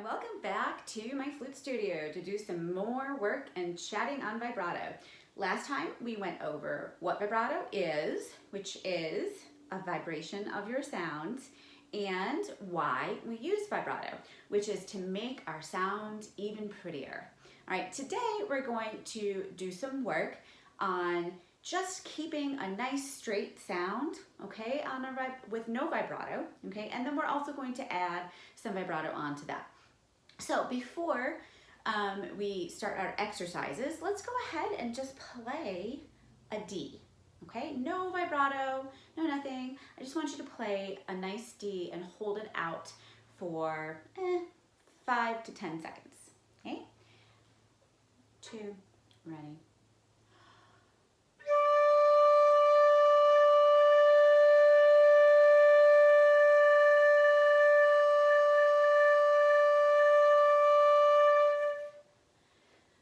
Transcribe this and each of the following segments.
welcome back to my flute studio to do some more work and chatting on vibrato. Last time we went over what vibrato is, which is a vibration of your sound, and why we use vibrato, which is to make our sound even prettier. All right, today we're going to do some work on just keeping a nice straight sound, okay, with no vibrato, okay, and then we're also going to add some vibrato onto that. So before we start our exercises, let's go ahead and just play a D, okay? No vibrato, no nothing. I just want you to play a nice D and hold it out for 5 to 10 seconds, okay? 2, ready.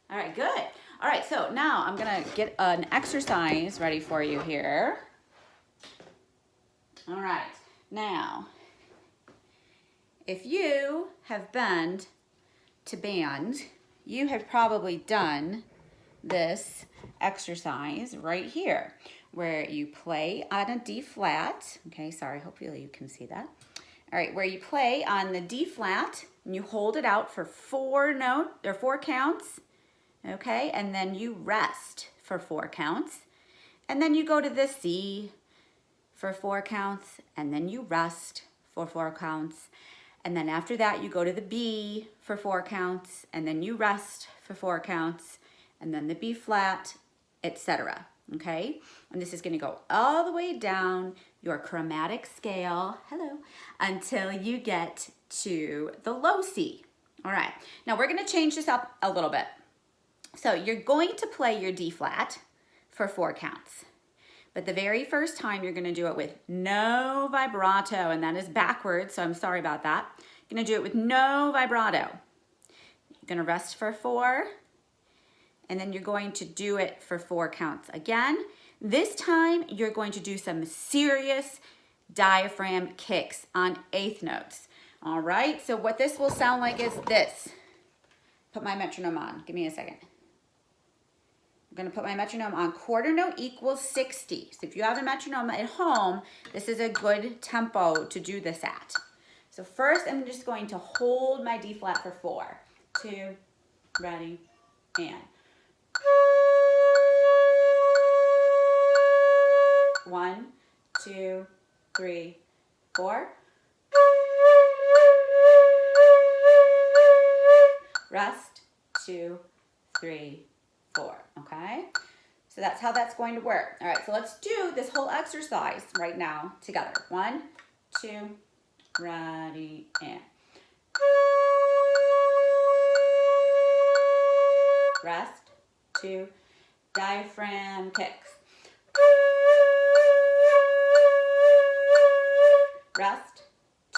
All right, good. All right, so now I'm gonna get an exercise ready for you here. All right, now, if you have been to band, you have probably done this exercise right here, where you play on a D flat. Okay, sorry, hopefully you can see that. All right, where you play on the D flat and you hold it out for 4 counts. Okay, and then you rest for 4 counts, and then you go to the C for 4 counts, and then you rest for 4 counts, and then after that you go to the B for 4 counts, and then you rest for 4 counts, and then the B flat, etc. Okay, and this is going to go all the way down your chromatic scale, hello, until you get to the low C. All right, now we're going to change this up a little bit. So you're going to play your D flat for 4 counts. But the very first time you're going to do it with no vibrato, and that is backwards, so I'm sorry about that. You're going to do it with no vibrato. You're going to rest for 4, and then you're going to do it for 4 counts again. This time you're going to do some serious diaphragm kicks on 8th notes. All right, so what this will sound like is this. Put my metronome on. Give me a second. I'm going to put my metronome on quarter note equals 60. So if you have a metronome at home, this is a good tempo to do this at. So first I'm just going to hold my D flat for 4. 2, ready, and 1, 2, 3, 4. Rest, 2, 3, 4, okay? So that's how that's going to work. All right, so let's do this whole exercise right now together. 1, 2, ready, and rest, 2, diaphragm kicks. Rest,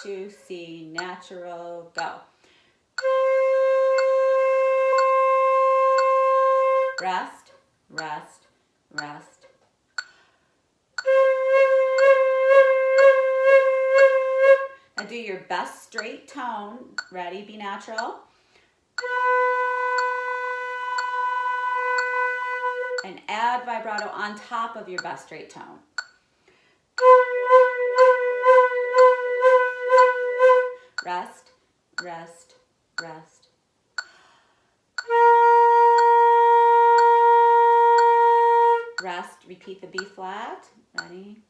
2, C, natural, go. Rest, rest, rest. Now do your best straight tone. Ready, be natural. And add vibrato on top of your best straight tone. Rest, rest, rest. Rest, repeat the B flat, ready?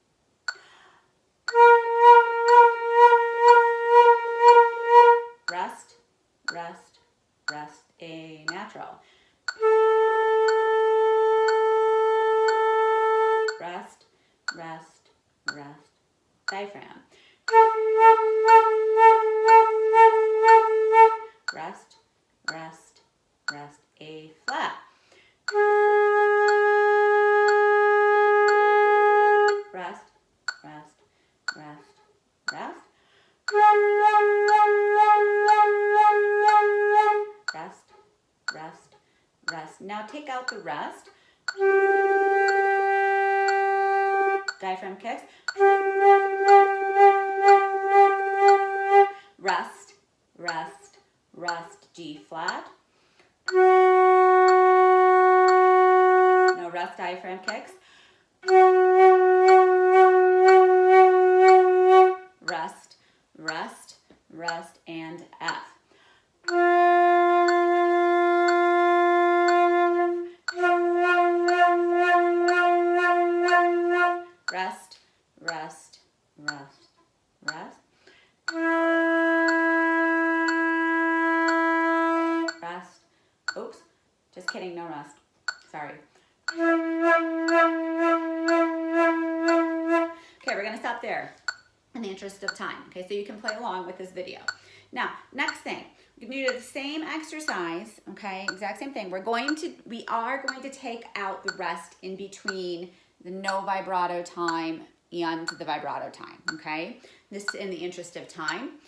Rest, rest, rest, A natural. Rest, rest, rest, diaphragm. Rest, rest, rest, A flat. Rest, rest, rest, rest. Rest, rest, rest. Now take out the rest. Diaphragm kicks. Rest, rest, rest, G flat. No rest, diaphragm kicks. Rest, rest, rest, and F. Rest, rest, rest, rest. Rest. Oops, just kidding, no rest. Sorry. Okay, we're gonna stop there in the interest of time. Okay, so you can play along with this video. Now, next thing, we're gonna do the same exercise, okay, exact same thing. We are going to take out the rest in between the no vibrato time and the vibrato time, okay? This is in the interest of time.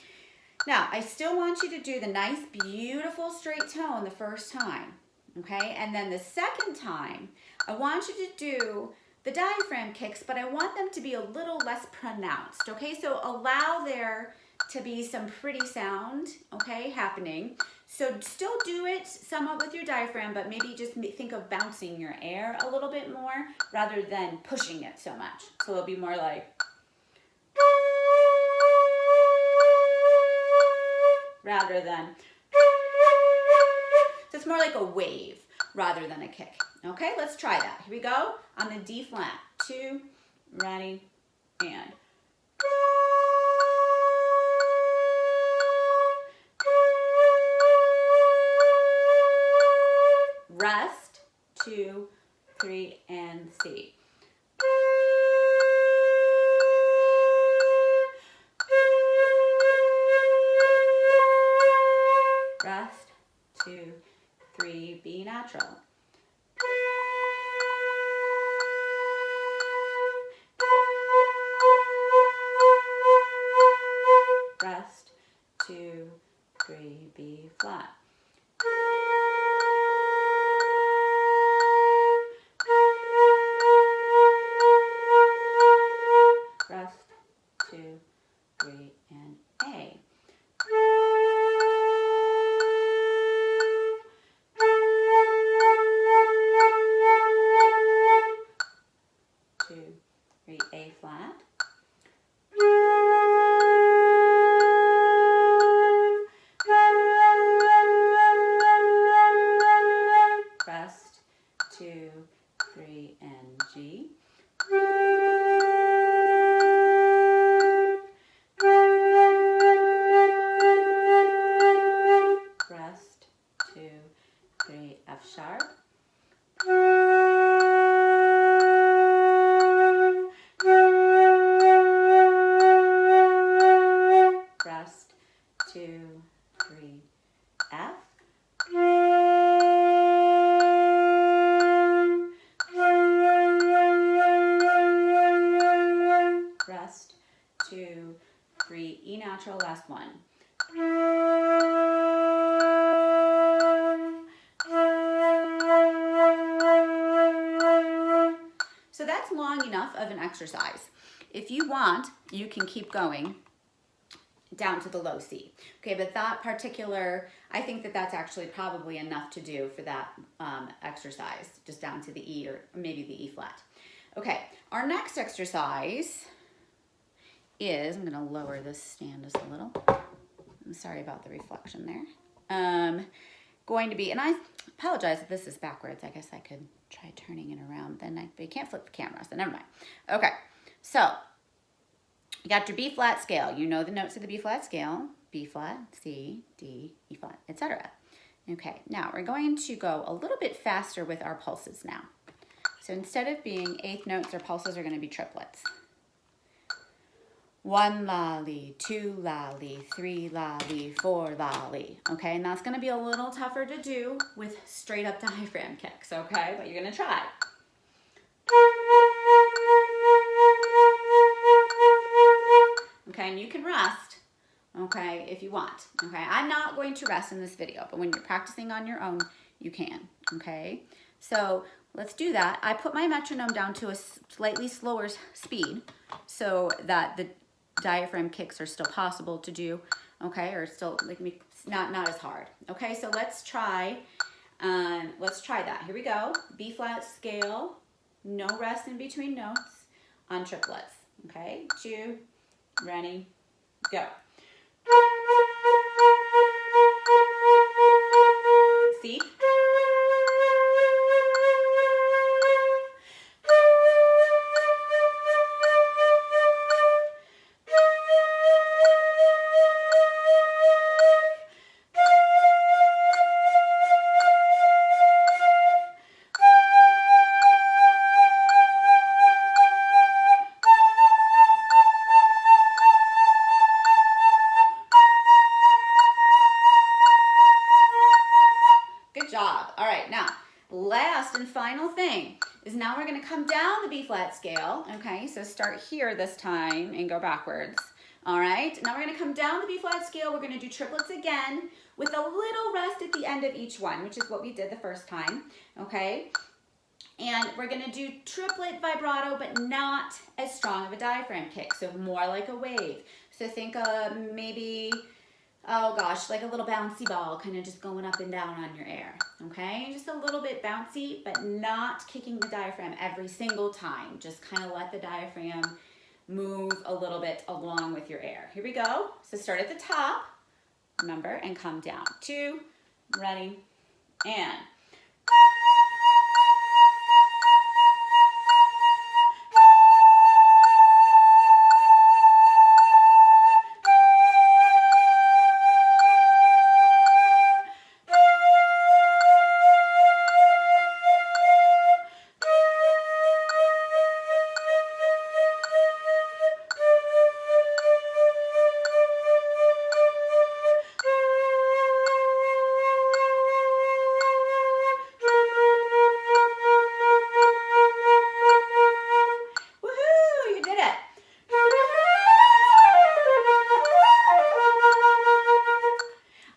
Now, I still want you to do the nice, beautiful straight tone the first time, okay? And then the second time, I want you to do the diaphragm kicks, but I want them to be a little less pronounced, okay? So allow there to be some pretty sound, okay, happening. So still do it somewhat with your diaphragm, but maybe just think of bouncing your air a little bit more rather than pushing it so much. So it'll be more like, rather than, so it's more like a wave rather than a kick. Okay, let's try that. Here we go on the D flat. 2, ready, and. Rest, 2, 3, and C. Rest, 2, 3, B natural. Rest, 2, 3, B flat. Rest, 2, 3, and A. A flat. Rest, 2, 3, and G. Rest, 2, 3, F sharp. Rest, 2, 3, F. Rest, 2, 3, E natural, last one. So that's long enough of an exercise. If you want, you can keep going down to the low C. Okay, but that particular, I think that that's actually probably enough to do for that exercise, just down to the E or maybe the E flat. Okay, our next exercise is, I'm gonna lower this stand just a little. I'm sorry about the reflection there. Going to be, and I apologize if this is backwards. I guess I could try turning it around then, but you can't flip the camera, so never mind. Okay, so you got your B flat scale. You know the notes of the B flat scale: B flat, C, D, E flat, etc. Okay, now we're going to go a little bit faster with our pulses now. So instead of being eighth notes, our pulses are going to be triplets. 1 lolly, 2 lolly, 3 lolly, 4 lolly. Okay, and that's going to be a little tougher to do with straight up diaphragm kicks, okay? But you're going to try. Okay, and you can rest, okay, if you want. Okay, I'm not going to rest in this video, but when you're practicing on your own, you can, okay? So let's do that. I put my metronome down to a slightly slower speed so that the diaphragm kicks are still possible to do okay, or still like not as hard. Okay, so let's try that. Here we go. B flat scale, no rest in between notes on triplets. Okay, 2, ready, go. See? Good job. All right, now, last and final thing is now we're going to come down the B flat scale. Okay, so start here this time and go backwards. All right, now we're going to come down the B flat scale. We're going to do triplets again with a little rest at the end of each one, which is what we did the first time. Okay, and we're going to do triplet vibrato, but not as strong of a diaphragm kick, so more like a wave. So think of maybe, oh gosh, like a little bouncy ball kind of just going up and down on your air, okay? Just a little bit bouncy, but not kicking the diaphragm every single time. Just kind of let the diaphragm move a little bit along with your air. Here we go. So start at the top, remember, and come down. 2, ready, and...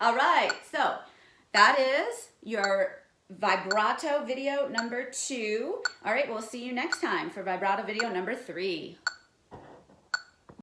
All right, so that is your vibrato video number 2. All right, we'll see you next time for vibrato video number 3.